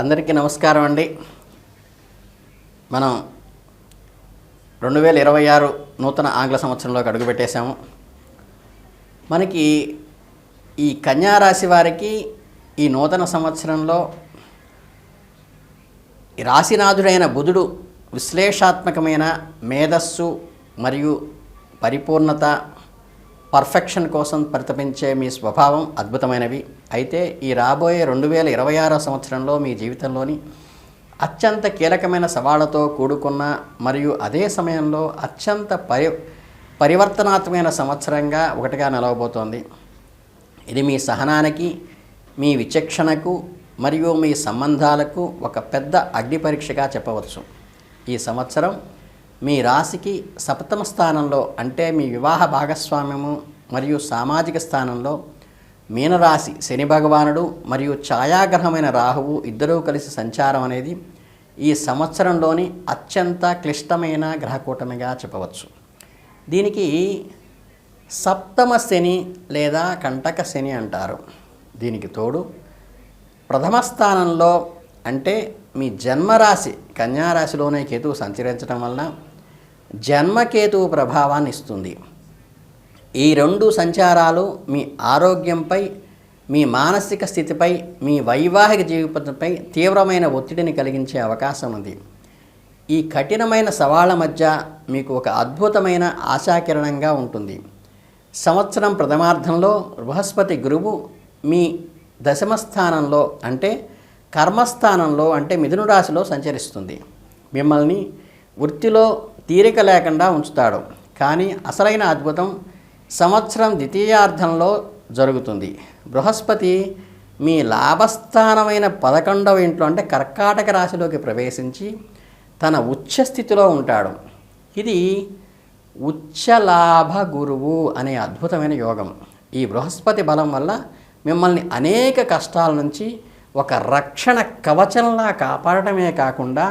అందరికీ నమస్కారం అండి. మనం 2026 నూతన ఆంగ్ల సంవత్సరంలోకి అడుగుపెట్టేశాము. మనకి ఈ కన్యా రాశి వారికి ఈ నూతన సంవత్సరంలో ఈ రాశినాథుడైన బుధుడు విశ్లేషాత్మకమైన మేధస్సు మరియు పరిపూర్ణత, పర్ఫెక్షన్ కోసం పరితపించే మీ స్వభావం అద్భుతమైనవి. అయితే ఈ రాబోయే 2026 సంవత్సరంలో మీ జీవితంలోని అత్యంత కీలకమైన సవాళ్లతో కూడుకున్న మరియు అదే సమయంలో అత్యంత పరివర్తనాత్మకమైన సంవత్సరంగా ఒకటిగా నిలవబోతోంది. ఇది మీ సహనానికి, మీ విచక్షణకు మరియు మీ సంబంధాలకు ఒక పెద్ద అగ్ని పరీక్షగా చెప్పవచ్చు. ఈ సంవత్సరం మీ రాశికి సప్తమ స్థానంలో, అంటే మీ వివాహ భాగస్వామ్యము మరియు సామాజిక స్థానంలో మీనరాశి శని భగవానుడు మరియు ఛాయాగ్రహమైన రాహువు ఇద్దరూ కలిసి సంచారం అనేది ఈ సంవత్సరంలోని అత్యంత క్లిష్టమైన గ్రహకూటమిగా చెప్పవచ్చు. దీనికి సప్తమ శని లేదా కంటక శని అంటారు. దీనికి తోడు ప్రథమ స్థానంలో, అంటే మీ జన్మరాశి కన్యారాశిలోనే కేతువు సంచరించడం వలన జన్మకేతువు ప్రభావాన్ని ఇస్తుంది. ఈ రెండు సంచారాలు మీ ఆరోగ్యంపై, మీ మానసిక స్థితిపై, మీ వైవాహిక జీవితంపై తీవ్రమైన ఒత్తిడిని కలిగించే అవకాశం ఉంది. ఈ కఠినమైన సవాళ్ళ మధ్య మీకు ఒక అద్భుతమైన ఆశాకిరణంగా ఉంటుంది. సంవత్సరం ప్రథమార్థంలో బృహస్పతి గురువు మీ దశమ స్థానంలో, అంటే కర్మస్థానంలో, అంటే మిథున రాశిలో సంచరిస్తుంది. మిమ్మల్ని వృత్తిలో తీరిక లేకుండా ఉంచుతాడు. కానీ అసలైన అద్భుతం సంవత్సరం ద్వితీయార్థంలో జరుగుతుంది. బృహస్పతి మీ లాభస్థానమైన 11వ ఇంట్లో, అంటే కర్కాటక రాశిలోకి ప్రవేశించి తన ఉచ్చస్థితిలో ఉంటాడు. ఇది ఉచ్చలాభ గురువు అనే అద్భుతమైన యోగం. ఈ బృహస్పతి బలం వల్ల మిమ్మల్ని అనేక కష్టాల నుంచి ఒక రక్షణ కవచంలా కాపాడటమే కాకుండా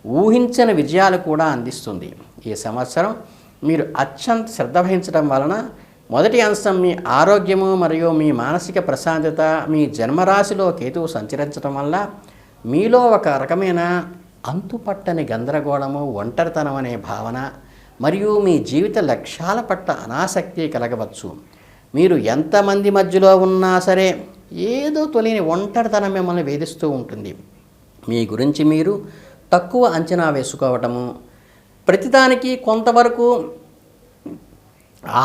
ఊహించని విజయాలు కూడా అందిస్తుంది. ఈ సంవత్సరం మీరు అత్యంత శ్రద్ధ వహించడం వలన మొదటి అంశం మీ ఆరోగ్యము మరియు మీ మానసిక ప్రశాంతత. మీ జన్మరాశిలో కేతువు సంచరించడం వల్ల మీలో ఒక రకమైన అంతుపట్టని గందరగోళము, ఒంటరితనం అనే భావన మరియు మీ జీవిత లక్ష్యాల పట్ల అనాసక్తి కలగవచ్చు. మీరు ఎంతమంది మధ్యలో ఉన్నా సరే ఏదో తెలియని ఒంటరితనం మిమ్మల్ని వేధిస్తూ ఉంటుంది. మీ గురించి మీరు తక్కువ అంచనా వేసుకోవటము, ప్రతిదానికి కొంతవరకు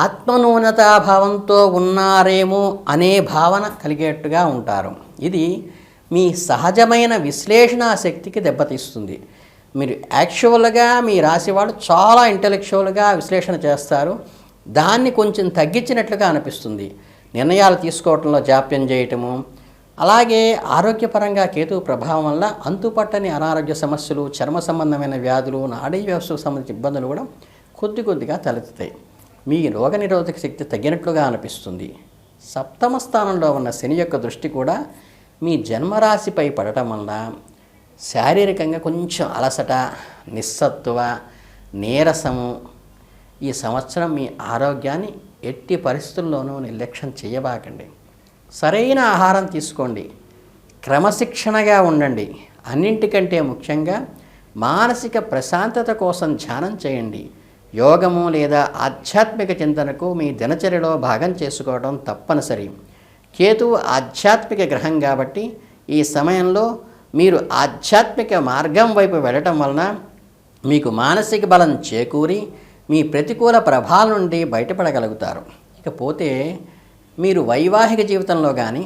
ఆత్మన్యూనతాభావంతో ఉన్నారేమో అనే భావన కలిగేట్టుగా ఉంటారు. ఇది మీ సహజమైన విశ్లేషణ శక్తికి దెబ్బతీస్తుంది. మీరు యాక్చువల్గా మీ రాశి వాళ్ళు చాలా ఇంటెలెక్చువల్గా విశ్లేషణ చేస్తారు. దాన్ని కొంచెం తగ్గించినట్లుగా అనిపిస్తుంది. నిర్ణయాలు తీసుకోవటంలో జాప్యం చేయటము, అలాగే ఆరోగ్యపరంగా కేతువు ప్రభావం వల్ల అంతుపట్టని అనారోగ్య సమస్యలు, చర్మ సంబంధమైన వ్యాధులు, నాడీ వ్యవస్థకు సంబంధించిన ఇబ్బందులు కూడా కొద్దిగా తలెత్తుతాయి. మీ రోగనిరోధక శక్తి తగ్గినట్లుగా అనిపిస్తుంది. సప్తమ స్థానంలో ఉన్న శని యొక్క దృష్టి కూడా మీ జన్మరాశిపై పడటం వల్ల శారీరకంగా కొంచెం అలసట, నిస్సత్తువ, నీరసము. ఈ సంవత్సరం మీ ఆరోగ్యాన్ని ఎట్టి పరిస్థితుల్లోనూ నిర్లక్ష్యం చేయబాకండి. సరైన ఆహారం తీసుకోండి, క్రమశిక్షణగా ఉండండి. అన్నింటికంటే ముఖ్యంగా మానసిక ప్రశాంతత కోసం ధ్యానం చేయండి. యోగము లేదా ఆధ్యాత్మిక చింతనకు మీ దినచర్యలో భాగం చేసుకోవడం తప్పనిసరి. కేతువు ఆధ్యాత్మిక గ్రహం కాబట్టి ఈ సమయంలో మీరు ఆధ్యాత్మిక మార్గం వైపు వెళ్ళటం వలన మీకు మానసిక బలం చేకూరి మీ ప్రతికూల ప్రభావాల నుండి బయటపడగలుగుతారు. ఇకపోతే మీరు వైవాహిక జీవితంలో కానీ,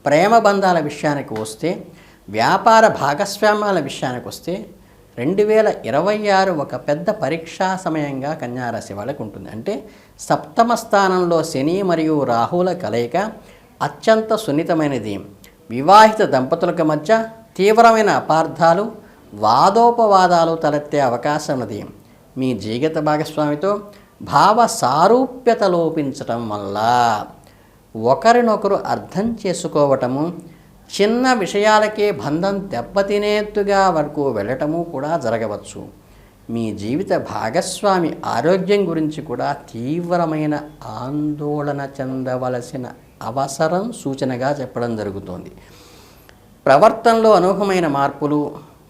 ప్రేమ బంధాల విషయానికి వస్తే, వ్యాపార భాగస్వామ్యాల విషయానికి వస్తే 2026 ఒక పెద్ద పరీక్షా సమయంగా కన్యారాశి వాళ్ళకు ఉంటుంది. అంటే సప్తమ స్థానంలో శని మరియు రాహుల కలయిక అత్యంత సున్నితమైనది. వివాహిత దంపతులకు మధ్య తీవ్రమైన అపార్థాలు, వాదోపవాదాలు తలెత్తే అవకాశం ఉన్నది. మీ జీవిత భాగస్వామితో భావ సారూప్యత లోపించటం వల్ల ఒకరినొకరు అర్థం చేసుకోవటము, చిన్న విషయాలకే బంధం దెబ్బతినేట్టుగా వరకు వెళ్ళటము కూడా జరగవచ్చు. మీ జీవిత భాగస్వామి ఆరోగ్యం గురించి కూడా తీవ్రమైన ఆందోళన చెందవలసిన అవసరం సూచనగా చెప్పడం జరుగుతోంది. ప్రవర్తనలో అనూహ్యమైన మార్పులు,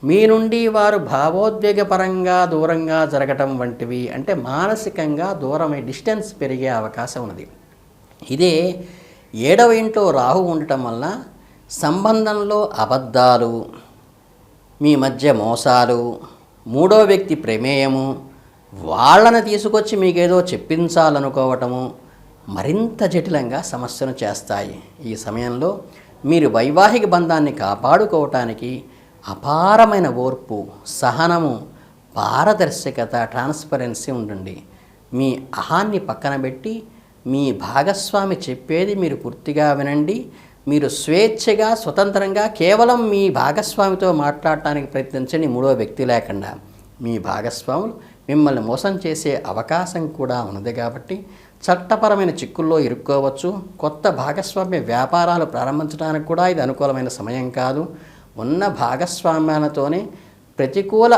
మీ నుండి వారు భావోద్వేగపరంగా దూరంగా జరగటం వంటివి, అంటే మానసికంగా దూరమై డిస్టెన్స్ పెరిగే అవకాశం ఉన్నది. ఇదే 7వ ఇంట్లో రాహు ఉండటం వల్ల సంబంధంలో అబద్ధాలు, మీ మధ్య మోసాలు, మూడో వ్యక్తి ప్రమేయము, వాళ్ళని తీసుకొచ్చి మీకేదో చెప్పించాలనుకోవటము మరింత జటిలంగా సమస్యను చేస్తాయి. ఈ సమయంలో మీరు వైవాహిక బంధాన్ని కాపాడుకోవటానికి అపారమైన ఓర్పు, సహనము, పారదర్శకత, ట్రాన్స్పరెన్సీ ఉండండి. మీ అహాన్ని పక్కన పెట్టి మీ భాగస్వామి చెప్పేది మీరు పూర్తిగా వినండి. మీరు స్వేచ్ఛగా, స్వతంత్రంగా కేవలం మీ భాగస్వామితో మాట్లాడటానికి ప్రయత్నించండి, మూడో వ్యక్తి లేకుండా. మీ భాగస్వాములు మిమ్మల్ని మోసం చేసే అవకాశం కూడా ఉన్నది కాబట్టి చట్టపరమైన చిక్కుల్లో ఇరుక్కోవచ్చు. కొత్త భాగస్వామ్య వ్యాపారాలు ప్రారంభించడానికి కూడా ఇది అనుకూలమైన సమయం కాదు. ఉన్న భాగస్వామ్యాలతోనే ప్రతికూల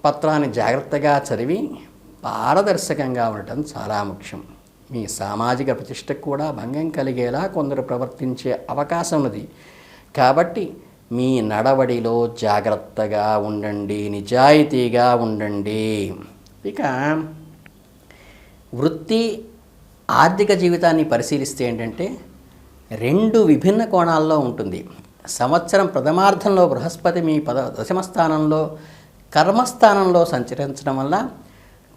పత్రాన్ని జాగ్రత్తగా చదివి పారదర్శకంగా ఉండటం చాలా ముఖ్యం. మీ సామాజిక ప్రతిష్టకు కూడా భంగం కలిగేలా కొందరు ప్రవర్తించే అవకాశం ఉన్నది. కాబట్టి మీ నడవడిలో జాగ్రత్తగా ఉండండి, నిజాయితీగా ఉండండి. ఇక వృత్తి, ఆర్థిక జీవితాన్ని పరిశీలిస్తే ఏంటంటే 2 విభిన్న కోణాల్లో ఉంటుంది. సంవత్సరం ప్రథమార్థంలో బృహస్పతి మీ దశమ స్థానంలో, కర్మస్థానంలో సంచరించడం వల్ల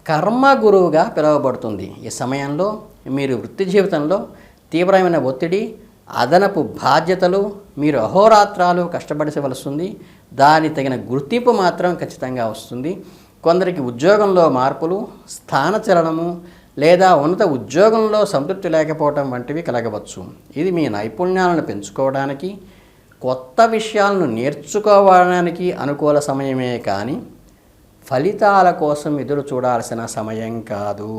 కర్మ గురువుగా పిలువబడుతుంది. ఈ సమయంలో మీరు వృత్తి జీవితంలో తీవ్రమైన ఒత్తిడి, అదనపు బాధ్యతలు, మీరు అహోరాత్రాలు కష్టపడవలసి ఉంది. దాని తగిన గుర్తింపు మాత్రం ఖచ్చితంగా వస్తుంది. కొందరికి ఉద్యోగంలో మార్పులు, స్థానచలనము లేదా ఉన్నత ఉద్యోగంలో సంతృప్తి లేకపోవటం వంటివి కలగవచ్చు. ఇది మీ నైపుణ్యాలను పెంచుకోవడానికి, కొత్త విషయాలను నేర్చుకోవడానికి అనుకూల సమయమే కానీ ఫలితాల కోసం ఎదురు చూడాల్సిన సమయం కాదు.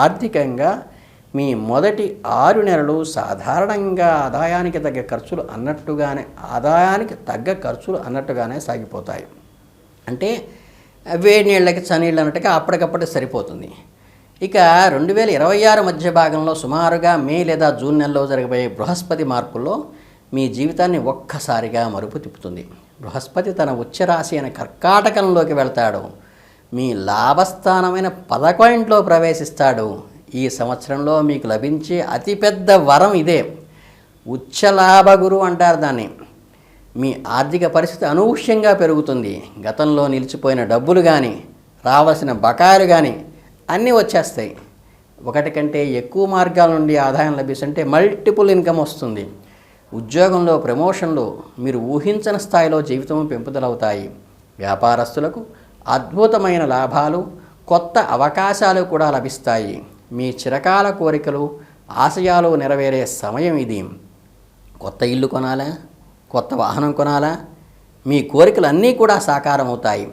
ఆర్థికంగా మీ మొదటి 6 నెలలు సాధారణంగా ఆదాయానికి తగ్గ ఖర్చులు అన్నట్టుగానే సాగిపోతాయి. అంటే వేడి నీళ్ళకి చనీళ్ళు అన్నట్టుగా అప్పటికప్పుడు సరిపోతుంది. ఇక 2026 మధ్య భాగంలో సుమారుగా మే లేదా జూన్ నెలలో జరగబోయే బృహస్పతి మార్పుల్లో మీ జీవితాన్ని ఒక్కసారిగా మరుపు తిప్పుతుంది. బృహస్పతి తన ఉచ్చరాశి అయిన కర్కాటకంలోకి వెళ్తాడు. మీ లాభస్థానమైన 11లో ప్రవేశిస్తాడు. ఈ సంవత్సరంలో మీకు లభించే అతిపెద్ద వరం ఇదే. ఉచ్చలాభ గురువు అంటారు దాన్ని. మీ ఆర్థిక పరిస్థితి అనూహ్యంగా పెరుగుతుంది. గతంలో నిలిచిపోయిన డబ్బులు కానీ, రావాల్సిన బకాయిలు కానీ అన్నీ వచ్చేస్తాయి. ఒకటి కంటే ఎక్కువ మార్గాల నుండి ఆదాయం లభిస్తుంటే మల్టిపుల్ ఇన్కమ్ వస్తుంది. ఉద్యోగంలో ప్రమోషన్లు, మీరు ఊహించని స్థాయిలో జీవితం పెంపుదలవుతాయి. వ్యాపారస్తులకు అద్భుతమైన లాభాలు, కొత్త అవకాశాలు కూడా లభిస్తాయి. మీ చిరకాల కోరికలు, ఆశయాలు నెరవేరే సమయం ఇది. కొత్త ఇల్లు కొనాలా, కొత్త వాహనం కొనాలా, మీ కోరికలన్నీ కూడా సాకారమవుతాయి.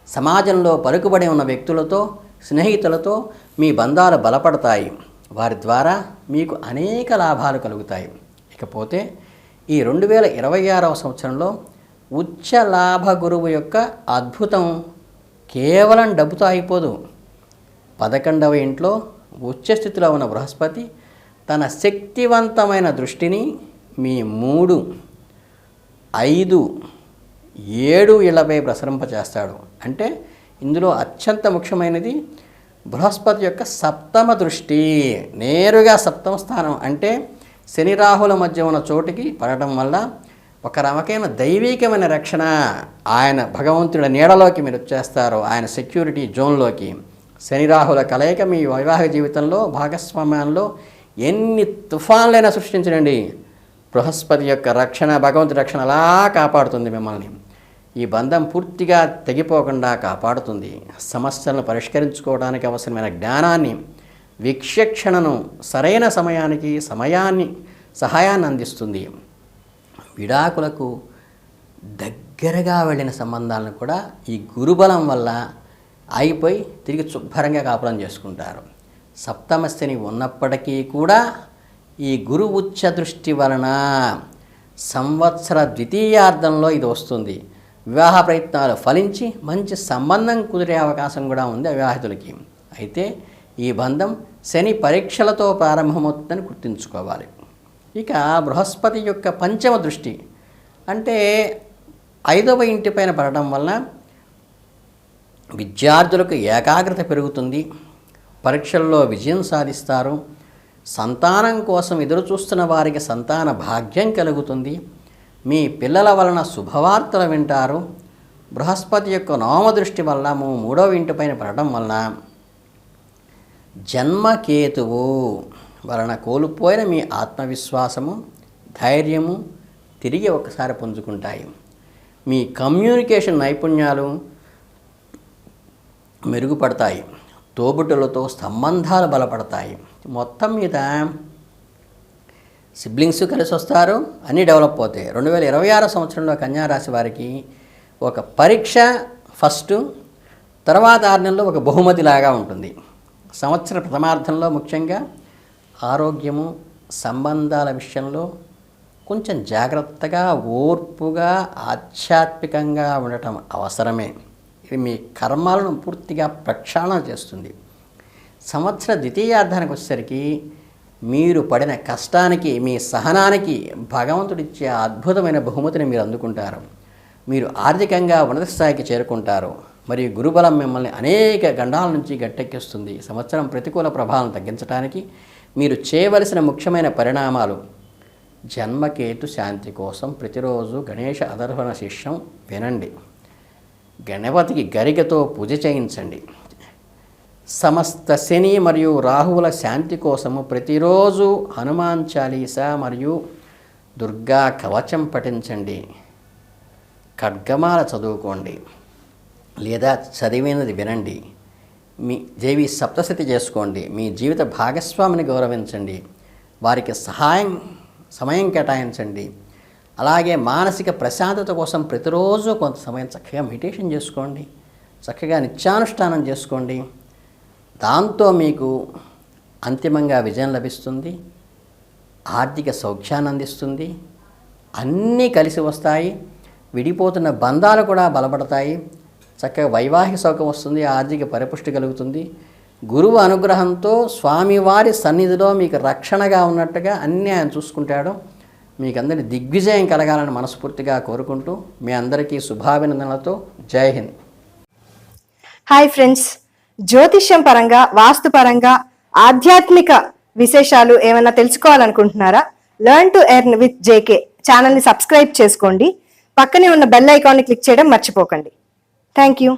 సమాజంలో పలుకుబడి ఉన్న వ్యక్తులతో, స్నేహితులతో మీ బంధాలు బలపడతాయి. వారి ద్వారా మీకు అనేక లాభాలు కలుగుతాయి. ఇకపోతే ఈ 2026వ సంవత్సరంలో ఉచ్చ లాభ గురువు యొక్క అద్భుతం కేవలం డబ్బుతో అయిపోదు. 11వ ఇంట్లో ఉచ్చస్థితిలో ఉన్న బృహస్పతి తన శక్తివంతమైన దృష్టిని మీ 3, 5, 7 ఇళ్లపై ప్రసరింపచేస్తాడు. అంటే ఇందులో అత్యంత ముఖ్యమైనది బృహస్పతి యొక్క 7వ దృష్టి. నేరుగా 7వ స్థానం అంటే శని రాహుల మధ్య ఉన్న చోటికి పడటం వల్ల ఒక రకమైన దైవీకమైన రక్షణ, ఆయన భగవంతుడి నీడలోకి మీరు వచ్చేస్తారు, ఆయన సెక్యూరిటీ జోన్లోకి. శని రాహుల కలయిక మీ వైవాహిక జీవితంలో, భాగస్వామ్యంలో ఎన్ని తుఫాన్లైనా సృష్టించండి, బృహస్పతి యొక్క రక్షణ, భగవంతుడి రక్షణ అలా కాపాడుతుంది మిమ్మల్ని. ఈ బంధం పూర్తిగా తెగిపోకుండా కాపాడుతుంది. సమస్యలను పరిష్కరించుకోవడానికి అవసరమైన జ్ఞానాన్ని, విక్షక్షణను, సరైన సమయానికి సహాయాన్ని అందిస్తుంది. విడాకులకు దగ్గరగా వెళ్ళిన సంబంధాలను కూడా ఈ గురుబలం వల్ల అయిపోయి తిరిగి శుభ్రంగా కాపురం చేసుకుంటారు. 7వ శని ఉన్నప్పటికీ కూడా ఈ గురు ఉచ్చ దృష్టి వలన సంవత్సర ద్వితీయార్థంలో ఇది వస్తుంది. వివాహ ప్రయత్నాలు ఫలించి మంచి సంబంధం కుదిరే అవకాశం కూడా ఉంది అవివాహితులకి. అయితే ఈ బంధం శని పరీక్షలతో ప్రారంభమవుతుందని గుర్తుంచుకోవాలి. ఇక బృహస్పతి యొక్క 5వ దృష్టి అంటే 5వ ఇంటి పైన పడడం వల్ల విద్యార్థులకు ఏకాగ్రత పెరుగుతుంది, పరీక్షల్లో విజయం సాధిస్తారు, సంతానం కోసం ఎదురు చూస్తున్న వారికి సంతాన భాగ్యం కలుగుతుంది, మీ పిల్లల వలన శుభవార్తలు వింటారు. బృహస్పతి యొక్క నవమ దృష్టి వల్ల 3వ ఇంటి పైన పడడం వలన జన్మకేతువు వలన కోల్పోయిన మీ ఆత్మవిశ్వాసము, ధైర్యము తిరిగి ఒకసారి పుంజుకుంటాయి. మీ కమ్యూనికేషన్ నైపుణ్యాలు మెరుగుపడతాయి, తోబుట్టులతో సంబంధాలు బలపడతాయి. మొత్తం మీద సిబ్లింగ్స్ కలిసి వస్తారు, అన్నీ డెవలప్ అవుతాయి. 2026 సంవత్సరంలో కన్యారాశి వారికి ఒక పరీక్ష ఫస్ట్, తర్వాత 6 నెలల్లో ఒక బహుమతిలాగా ఉంటుంది. సంవత్సర ప్రథమార్థంలో ముఖ్యంగా ఆరోగ్యము, సంబంధాల విషయంలో కొంచెం జాగ్రత్తగా, ఓర్పుగా, ఆధ్యాత్మికంగా ఉండటం అవసరమే. ఇది మీ కర్మాలను పూర్తిగా ప్రక్షాళన చేస్తుంది. సంవత్సర ద్వితీయార్థానికి వచ్చేసరికి మీరు పడిన కష్టానికి, మీ సహనానికి భగవంతుడిచ్చే అద్భుతమైన బహుమతిని మీరు అందుకుంటారు. మీరు ఆర్థికంగా ఉన్నత స్థాయికి చేరుకుంటారు. మరియు గురుబలం మిమ్మల్ని అనేక గండాల నుంచి గట్టెక్కిస్తుంది. సంవత్సరం ప్రతికూల ప్రభావం తగ్గించడానికి మీరు చేయవలసిన ముఖ్యమైన పరిణామాలు: జన్మకేతు శాంతి కోసం ప్రతిరోజు గణేష అదర్వణ శిష్యం వినండి, గణపతికి గరికతో పూజ చేయించండి, సమస్త శని మరియు రాహువుల శాంతి కోసము ప్రతిరోజు హనుమాన్ చాలీసా మరియు దుర్గా కవచం పఠించండి, ఖడ్గమాల చదువుకోండి లేదా చదివినది వినండి, మీ దేవి సప్తశతి చేసుకోండి, మీ జీవిత భాగస్వామిని గౌరవించండి, వారికి సమయం కేటాయించండి. అలాగే మానసిక ప్రశాంతత కోసం ప్రతిరోజు కొంత సమయం చక్కగా మెడిటేషన్ చేసుకోండి, చక్కగా నిత్యానుష్ఠానం చేసుకోండి. దాంతో మీకు అంతిమంగా విజయం లభిస్తుంది, ఆర్థిక సౌఖ్యాన్ని అందిస్తుంది, అన్నీ కలిసి వస్తాయి. విడిపోతున్న బంధాలు కూడా బలపడతాయి, చక్కగా వైవాహిక సౌఖ్యం వస్తుంది, ఆర్థిక పరిపుష్టి కలుగుతుంది. గురువు అనుగ్రహంతో స్వామివారి సన్నిధిలో మీకు రక్షణగా ఉన్నట్టుగా అన్నీ ఆయన చూసుకుంటాడు. మీకు అందరి దిగ్విజయం కలగాలని మనస్ఫూర్తిగా కోరుకుంటూ మీ అందరికీ శుభాభినందనలతో జై హింద్. హాయ్ ఫ్రెండ్స్, జ్యోతిష్యం పరంగా, వాస్తు పరంగా, ఆధ్యాత్మిక విశేషాలు ఏమైనా తెలుసుకోవాలనుకుంటున్నారా? Learn to earn with JK ఛానల్ని సబ్స్క్రైబ్ చేసుకోండి. పక్కనే ఉన్న బెల్ ఐకాన్ని క్లిక్ చేయడం మర్చిపోకండి. Thank you.